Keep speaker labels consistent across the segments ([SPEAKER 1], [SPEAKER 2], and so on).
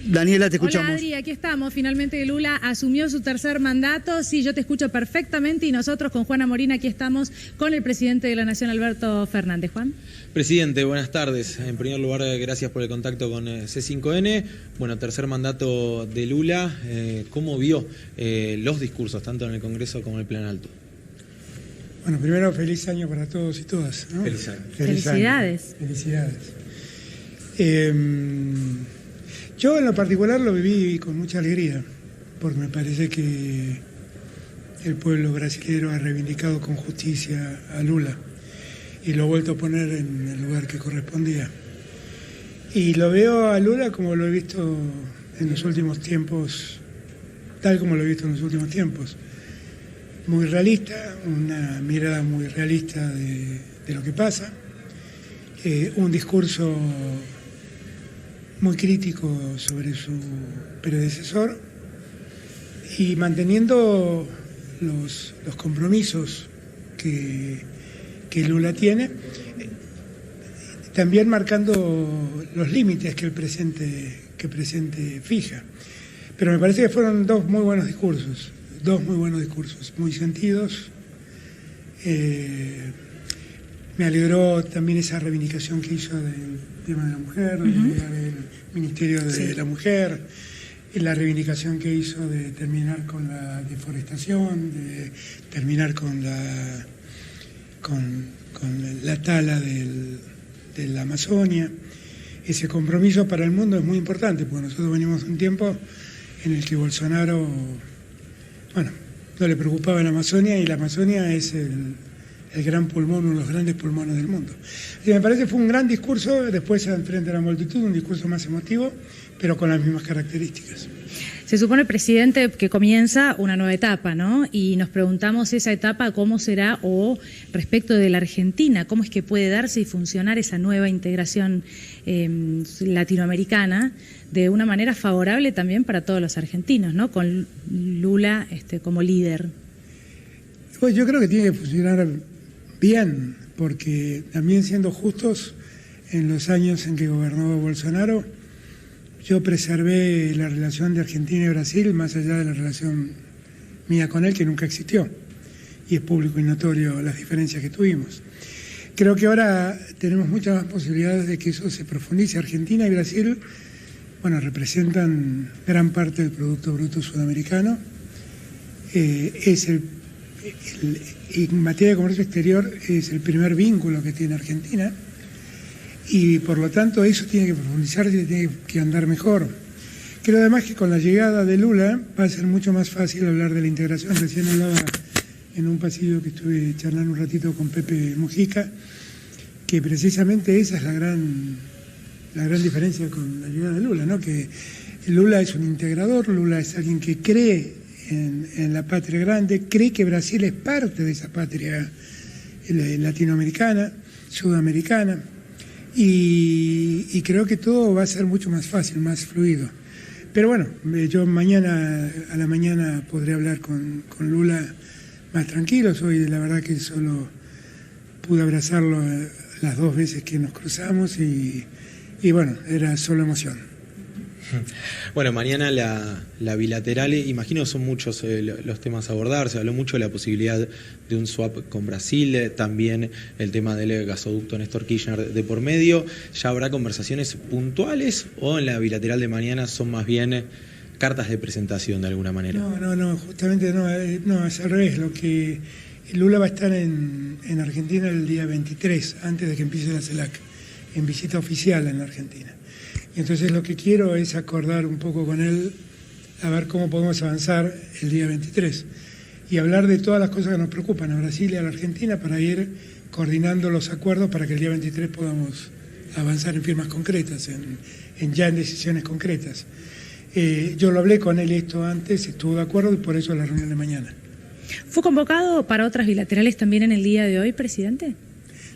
[SPEAKER 1] Daniela, te escuchamos.
[SPEAKER 2] Hola Adri, aquí estamos. Finalmente Lula asumió su tercer mandato. Sí, yo te escucho perfectamente y nosotros con Juana Morina aquí estamos con el presidente de la Nación, Alberto Fernández. Juan.
[SPEAKER 3] Presidente, buenas tardes. En primer lugar, gracias por el contacto con C5N. Bueno, tercer mandato de Lula. ¿Cómo vio los discursos, tanto en el Congreso como en el Plan Alto?
[SPEAKER 4] Bueno, primero, feliz año para todos y todas, ¿no?
[SPEAKER 3] Feliz año.
[SPEAKER 2] Felicidades.
[SPEAKER 4] Año. Felicidades. Yo en lo particular lo viví con mucha alegría, porque me parece que el pueblo brasileño ha reivindicado con justicia a Lula y lo ha vuelto a poner en el lugar que correspondía. Y lo veo a Lula como lo he visto en los últimos tiempos, tal como lo he visto en los últimos tiempos. Muy realista, una mirada muy realista de lo que pasa, un discurso muy crítico sobre su predecesor y manteniendo los compromisos que Lula tiene, también marcando los límites que el presente fija. Pero me parece que fueron dos muy buenos discursos, muy sentidos. Me alegró también esa reivindicación que hizo del tema de la mujer, del Ministerio de la Mujer, y la reivindicación que hizo de terminar con la deforestación, de terminar con la tala de la Amazonia. Ese compromiso para el mundo es muy importante, porque nosotros venimos de un tiempo en el que Bolsonaro, bueno, no le preocupaba la Amazonia, y la Amazonia es el gran pulmón, uno de los grandes pulmones del mundo. Y me parece que fue un gran discurso, después frente a la multitud, un discurso más emotivo, pero con las mismas características.
[SPEAKER 2] Se supone, presidente, que comienza una nueva etapa, ¿no? Y nos preguntamos esa etapa cómo será, o respecto de la Argentina, cómo es que puede darse y funcionar esa nueva integración latinoamericana de una manera favorable también para todos los argentinos, ¿no? Con Lula como líder.
[SPEAKER 4] Pues yo creo que tiene que funcionar bien, porque también, siendo justos, en los años en que gobernó Bolsonaro, yo preservé la relación de Argentina y Brasil más allá de la relación mía con él, que nunca existió, y es público y notorio las diferencias que tuvimos. Creo que ahora tenemos muchas más posibilidades de que eso se profundice. Argentina y Brasil, bueno, representan gran parte del Producto Bruto Sudamericano. En materia de comercio exterior es el primer vínculo que tiene Argentina, y por lo tanto eso tiene que profundizarse y tiene que andar mejor. Creo además que con la llegada de Lula va a ser mucho más fácil hablar de la integración. Recién hablaba en un pasillo que estuve charlando un ratito con Pepe Mujica, que precisamente esa es la gran diferencia con la llegada de Lula, ¿no? Que Lula es un integrador, Lula es alguien que cree en la patria grande, cree que Brasil es parte de esa patria latinoamericana, sudamericana, y creo que todo va a ser mucho más fácil, más fluido. Pero bueno, yo a la mañana podré hablar con Lula más tranquilo. Hoy la verdad que solo pude abrazarlo las dos veces que nos cruzamos, y bueno, era solo emoción.
[SPEAKER 3] Bueno, mañana la bilateral, imagino son muchos los temas a abordar. Se habló mucho de la posibilidad de un swap con Brasil, también el tema del gasoducto Néstor Kirchner de por medio. ¿Ya habrá conversaciones puntuales o en la bilateral de mañana son más bien cartas de presentación de alguna manera?
[SPEAKER 4] No, justamente no, es al revés. Lo que Lula va a estar en Argentina el día 23, antes de que empiece la CELAC, en visita oficial en la Argentina. Y entonces lo que quiero es acordar un poco con él a ver cómo podemos avanzar el día 23 y hablar de todas las cosas que nos preocupan a Brasil y a la Argentina, para ir coordinando los acuerdos para que el día 23 podamos avanzar en firmas concretas, en decisiones concretas. Yo lo hablé con él esto antes, estuvo de acuerdo, y por eso la reunión de mañana.
[SPEAKER 2] ¿Fue convocado para otras bilaterales también en el día de hoy, presidente?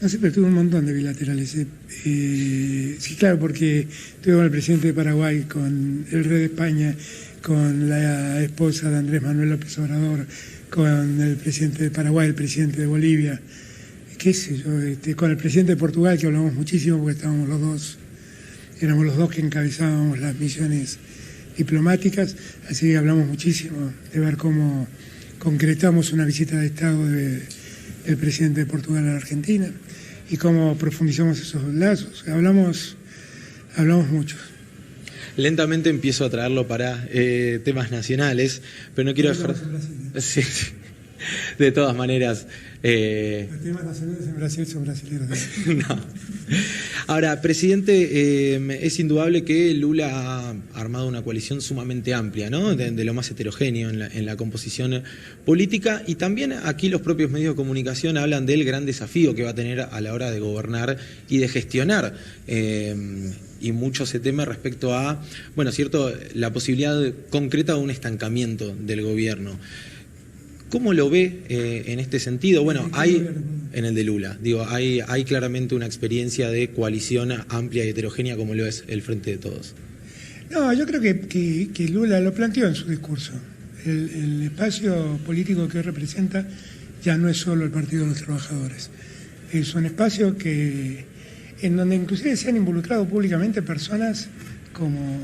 [SPEAKER 4] No sé, pero tuve un montón de bilaterales. Sí, claro, porque estuve con el presidente de Paraguay, con el rey de España, con la esposa de Andrés Manuel López Obrador, con el presidente de Paraguay, el presidente de Bolivia, qué sé yo, con el presidente de Portugal, que hablamos muchísimo porque estábamos los dos éramos los dos que encabezábamos las misiones diplomáticas, así que hablamos muchísimo de ver cómo concretamos una visita de Estado del presidente de Portugal a la Argentina y cómo profundizamos esos lazos. Hablamos mucho.
[SPEAKER 3] Lentamente empiezo a traerlo para temas nacionales, pero no quiero dejar... Sí, sí. De todas maneras...
[SPEAKER 4] Los temas nacionales en Brasil son brasileños.
[SPEAKER 3] No. Ahora, presidente, es indudable que Lula ha armado una coalición sumamente amplia, ¿no? De lo más heterogéneo en la composición política, y también aquí los propios medios de comunicación hablan del gran desafío que va a tener a la hora de gobernar y de gestionar. Y mucho se teme respecto a, bueno, cierto, la posibilidad concreta de un estancamiento del gobierno. ¿Cómo lo ve en este sentido? Bueno, hay en el de Lula, digo, hay claramente una experiencia de coalición amplia y heterogénea como lo es el Frente de Todos.
[SPEAKER 4] No, yo creo que Lula lo planteó en su discurso. El espacio político que representa ya no es solo el Partido de los Trabajadores. Es un espacio en donde inclusive se han involucrado públicamente personas como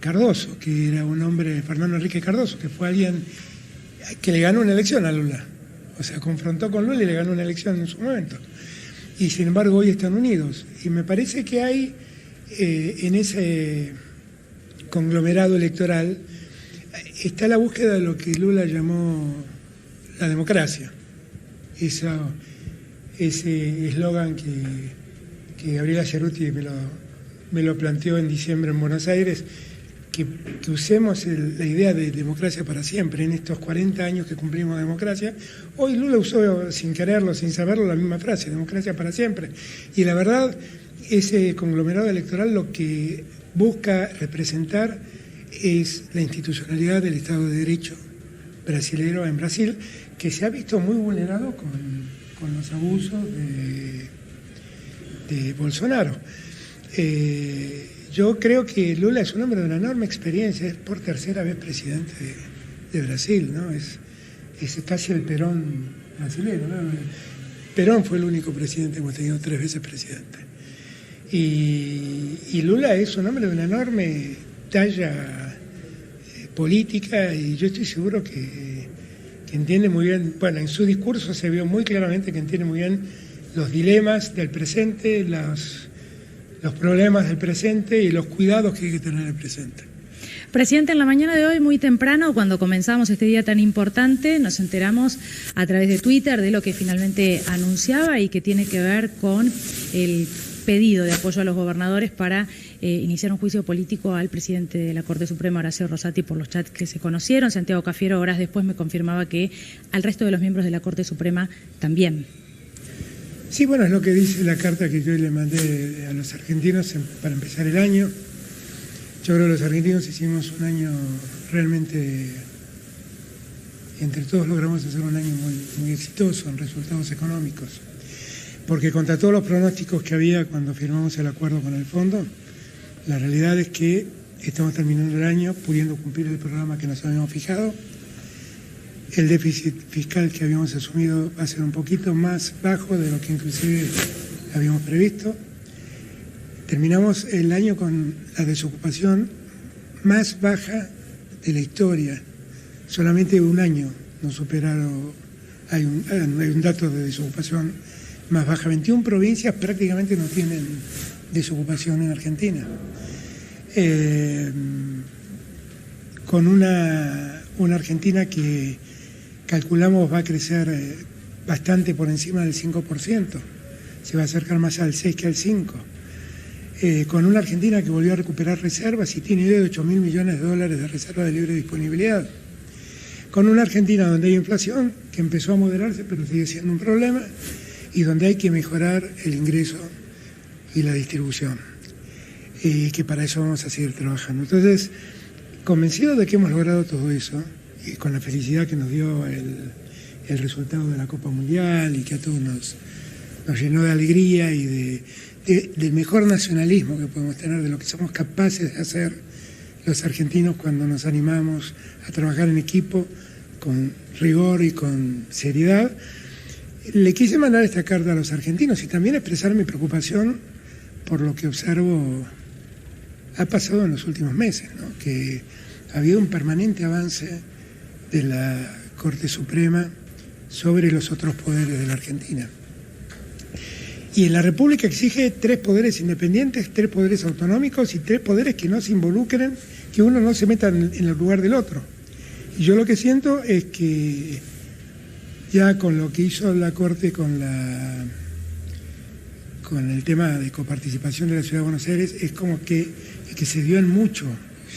[SPEAKER 4] Cardoso, que era un hombre, Fernando Enrique Cardoso, que fue alguien que le ganó una elección a Lula. O sea, confrontó con Lula y le ganó una elección en su momento. Y sin embargo hoy están unidos. Y me parece que hay en ese conglomerado electoral está la búsqueda de lo que Lula llamó la democracia. Ese eslogan que Gabriela Cerruti me lo planteó en diciembre en Buenos Aires, que usemos la idea de democracia para siempre. En estos 40 años que cumplimos democracia, hoy Lula usó sin quererlo, sin saberlo, la misma frase, democracia para siempre. Y la verdad, ese conglomerado electoral lo que busca representar es la institucionalidad del Estado de Derecho brasilero en Brasil, que se ha visto muy vulnerado con los abusos de Bolsonaro. Yo creo que Lula es un hombre de una enorme experiencia, es por tercera vez presidente de Brasil, ¿no? Es casi el Perón brasileño, ¿no? Perón fue el único presidente que hemos tenido 3 veces presidente. Y Lula es un hombre de una enorme talla política, y yo estoy seguro que entiende muy bien, bueno, en su discurso se vio muy claramente que entiende muy bien los dilemas del presente, los problemas del presente y los cuidados que hay que tener en el presente.
[SPEAKER 2] Presidente, en la mañana de hoy, muy temprano, cuando comenzamos este día tan importante, nos enteramos a través de Twitter de lo que finalmente anunciaba y que tiene que ver con el pedido de apoyo a los gobernadores para iniciar un juicio político al presidente de la Corte Suprema, Horacio Rosati, por los chats que se conocieron. Santiago Cafiero horas después me confirmaba que al resto de los miembros de la Corte Suprema también.
[SPEAKER 4] Sí, bueno, es lo que dice la carta que yo le mandé a los argentinos para empezar el año. Yo creo que los argentinos hicimos un año realmente, entre todos logramos hacer un año muy exitoso en resultados económicos, porque contra todos los pronósticos que había cuando firmamos el acuerdo con el fondo, la realidad es que estamos terminando el año pudiendo cumplir el programa que nos habíamos fijado. El déficit fiscal que habíamos asumido va a ser un poquito más bajo de lo que inclusive habíamos previsto. Terminamos el año con la desocupación más baja de la historia. Solamente un año nos superaron, hay un dato de desocupación más baja. 21 provincias prácticamente no tienen desocupación en Argentina. Con una Argentina que calculamos va a crecer bastante por encima del 5%, se va a acercar más al 6 que al 5%, con una Argentina que volvió a recuperar reservas y tiene idea de 8.000 millones de dólares de reserva de libre disponibilidad, con una Argentina donde hay inflación que empezó a moderarse pero sigue siendo un problema, y donde hay que mejorar el ingreso y la distribución, y que para eso vamos a seguir trabajando. Entonces, convencido de que hemos logrado todo eso, y con la felicidad que nos dio el resultado de la Copa Mundial y que a todos nos llenó de alegría y del mejor nacionalismo que podemos tener, de lo que somos capaces de hacer los argentinos cuando nos animamos a trabajar en equipo con rigor y con seriedad. Le quise mandar esta carta a los argentinos y también expresar mi preocupación por lo que observo, ha pasado en los últimos meses, ¿no? Que ha habido un permanente avance de la Corte Suprema sobre los otros poderes de la Argentina. Y en la República exige 3 poderes independientes, 3 poderes autonómicos y 3 poderes que no se involucren, que uno no se meta en el lugar del otro. Y yo lo que siento es que ya con lo que hizo la Corte con el tema de coparticipación de la Ciudad de Buenos Aires, es como que se dio en mucho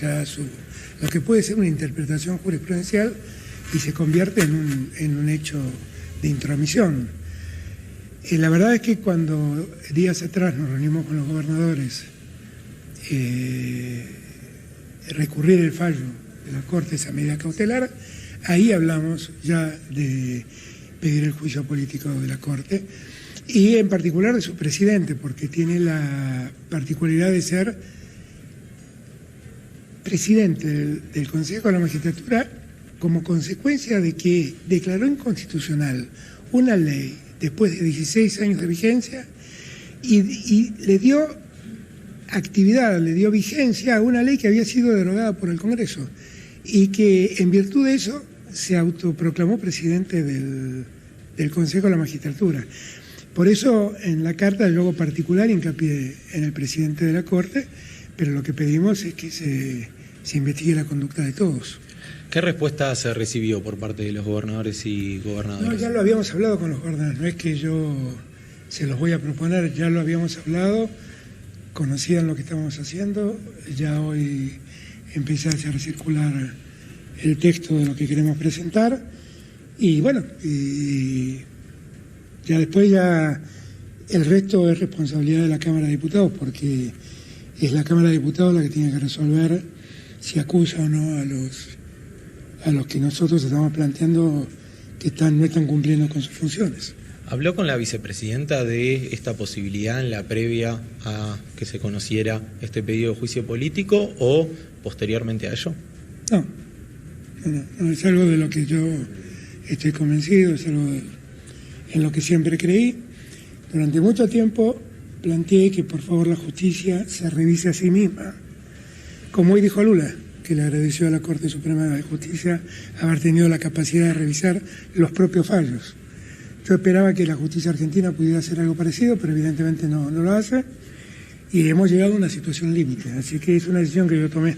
[SPEAKER 4] ya lo que puede ser una interpretación jurisprudencial y se convierte en un hecho de intromisión. La verdad es que cuando días atrás nos reunimos con los gobernadores, recurrir el fallo de la Corte, esa medida cautelar, ahí hablamos ya de pedir el juicio político de la Corte y en particular de su presidente, porque tiene la particularidad de ser presidente del Consejo de la Magistratura como consecuencia de que declaró inconstitucional una ley después de 16 años de vigencia y le dio actividad, le dio vigencia a una ley que había sido derogada por el Congreso y que en virtud de eso se autoproclamó presidente del Consejo de la Magistratura. Por eso en la carta yo hago particular hincapié en el presidente de la Corte, pero lo que pedimos es que se investigue la conducta de todos.
[SPEAKER 3] ¿Qué respuesta se recibió por parte de los gobernadores y gobernadoras?
[SPEAKER 4] No, ya lo habíamos hablado con los gobernadores, no es que yo se los voy a proponer, ya lo habíamos hablado, conocían lo que estábamos haciendo, ya hoy empecé a hacer circular el texto de lo que queremos presentar y bueno, y ya después el resto es responsabilidad de la Cámara de Diputados porque es la Cámara de Diputados la que tiene que resolver si acusa o no a los que nosotros estamos planteando que no están cumpliendo con sus funciones.
[SPEAKER 3] ¿Habló con la vicepresidenta de esta posibilidad en la previa a que se conociera este pedido de juicio político o posteriormente a ello?
[SPEAKER 4] No, es algo de lo que yo estoy convencido, es algo en lo que siempre creí. Durante mucho tiempo planteé que por favor la justicia se revise a sí misma, como hoy dijo Lula, que le agradeció a la Corte Suprema de Justicia haber tenido la capacidad de revisar los propios fallos. Yo esperaba que la justicia argentina pudiera hacer algo parecido, pero evidentemente no lo hace, y hemos llegado a una situación límite, así que es una decisión que yo tomé,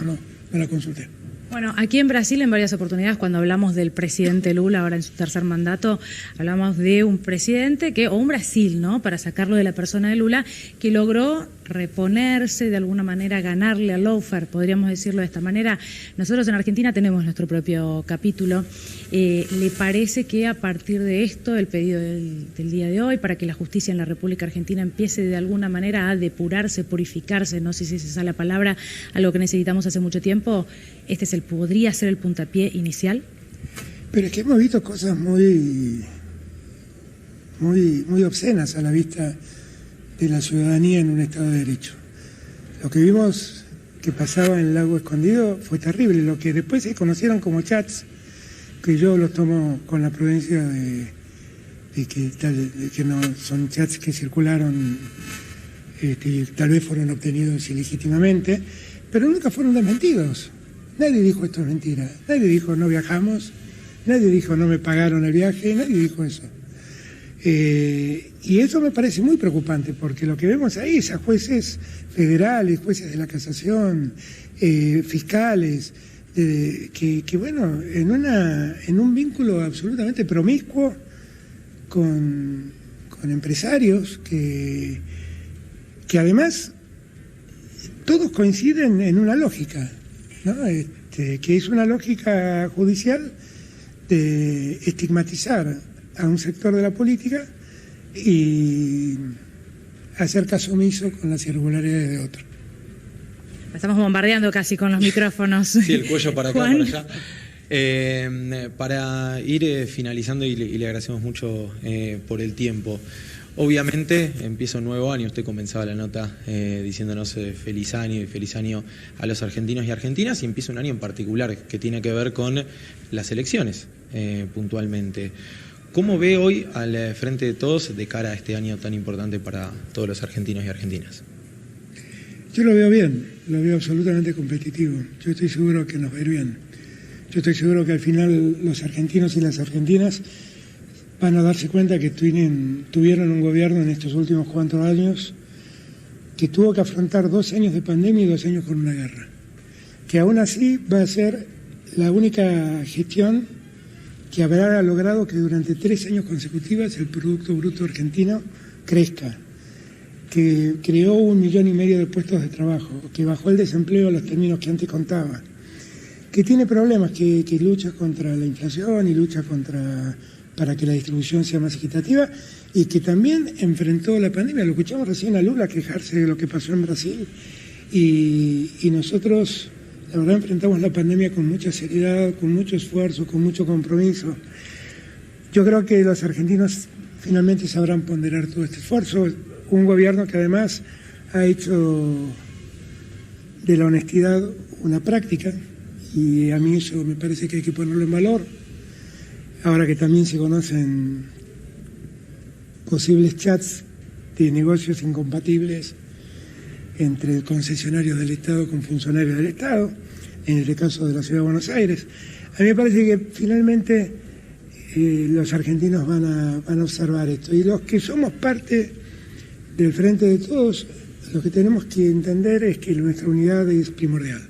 [SPEAKER 4] no la consulté.
[SPEAKER 2] Bueno, aquí en Brasil en varias oportunidades cuando hablamos del presidente Lula, ahora en su tercer mandato, hablamos de un presidente o un Brasil, ¿no? Para sacarlo de la persona de Lula, que logró reponerse, de alguna manera ganarle al lawfare, podríamos decirlo de esta manera. Nosotros en Argentina tenemos nuestro propio capítulo. ¿Le parece que a partir de esto, el pedido del día de hoy, para que la justicia en la República Argentina empiece de alguna manera a depurarse, purificarse, no sé si esa es la palabra, algo que necesitamos hace mucho tiempo, podría ser el puntapié inicial?
[SPEAKER 4] Pero es que hemos visto cosas muy obscenas a la vista de la ciudadanía en un Estado de Derecho. Lo que vimos que pasaba en el Lago Escondido fue terrible, lo que después se conocieron como chats, que yo los tomo con la prudencia de que no son chats que circularon, tal vez fueron obtenidos ilegítimamente, pero nunca fueron desmentidos. Nadie dijo esto es mentira, nadie dijo no viajamos, nadie dijo no me pagaron el viaje, nadie dijo eso. Y eso me parece muy preocupante, porque lo que vemos ahí es a jueces federales, jueces de la casación, fiscales, que bueno, en un vínculo absolutamente promiscuo con empresarios que además todos coinciden en una lógica, ¿no? Que es una lógica judicial de estigmatizar a un sector de la política y hacer caso omiso con las irregularidades de otro.
[SPEAKER 2] Estamos bombardeando casi con los micrófonos.
[SPEAKER 3] Sí, el cuello para acá,
[SPEAKER 2] Juan.
[SPEAKER 3] para allá. Para ir finalizando, y le agradecemos mucho por el tiempo. Obviamente empieza un nuevo año, usted comenzaba la nota diciéndonos feliz año y feliz año a los argentinos y argentinas, y empieza un año en particular que tiene que ver con las elecciones puntualmente. ¿Cómo ve hoy al Frente de Todos de cara a este año tan importante para todos los argentinos y argentinas?
[SPEAKER 4] Yo lo veo bien, lo veo absolutamente competitivo. Yo estoy seguro que nos va a ir bien. Yo estoy seguro que al final los argentinos y las argentinas van a darse cuenta que tuvieron un gobierno en estos últimos 4 años que tuvo que afrontar 2 años de pandemia y 2 años con una guerra. Que aún así va a ser la única gestión que habrá logrado que durante 3 años consecutivos el Producto Bruto Argentino crezca, que creó 1,5 millones de puestos de trabajo, que bajó el desempleo a los términos que antes contaba, que tiene problemas, que lucha contra la inflación y lucha para que la distribución sea más equitativa, y que también enfrentó la pandemia. Lo escuchamos recién a Lula quejarse de lo que pasó en Brasil, y nosotros, la verdad, enfrentamos la pandemia con mucha seriedad, con mucho esfuerzo, con mucho compromiso. Yo creo que los argentinos finalmente sabrán ponderar todo este esfuerzo. Un gobierno que además ha hecho de la honestidad una práctica, y a mí eso me parece que hay que ponerlo en valor. Ahora que también se conocen posibles chats de negocios incompatibles entre concesionarios del Estado con funcionarios del Estado, en el caso de la Ciudad de Buenos Aires. A mí me parece que finalmente los argentinos van a observar esto. Y los que somos parte del Frente de Todos, lo que tenemos que entender es que nuestra unidad es primordial,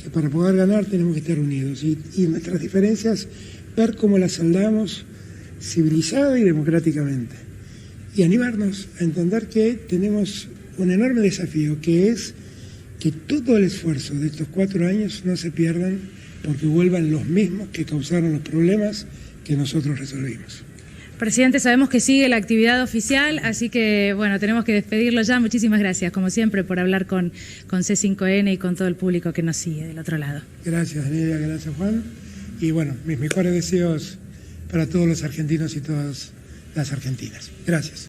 [SPEAKER 4] que para poder ganar tenemos que estar unidos, y nuestras diferencias, ver cómo las saldamos civilizada y democráticamente, y animarnos a entender que tenemos un enorme desafío, que es que todo el esfuerzo de estos 4 años no se pierdan porque vuelvan los mismos que causaron los problemas que nosotros resolvimos.
[SPEAKER 2] Presidente, sabemos que sigue la actividad oficial, así que bueno, tenemos que despedirlo ya. Muchísimas gracias, como siempre, por hablar con C5N y con todo el público que nos sigue del otro lado.
[SPEAKER 4] Gracias, Daniela, gracias, Juan. Y bueno, mis mejores deseos para todos los argentinos y todas las argentinas. Gracias.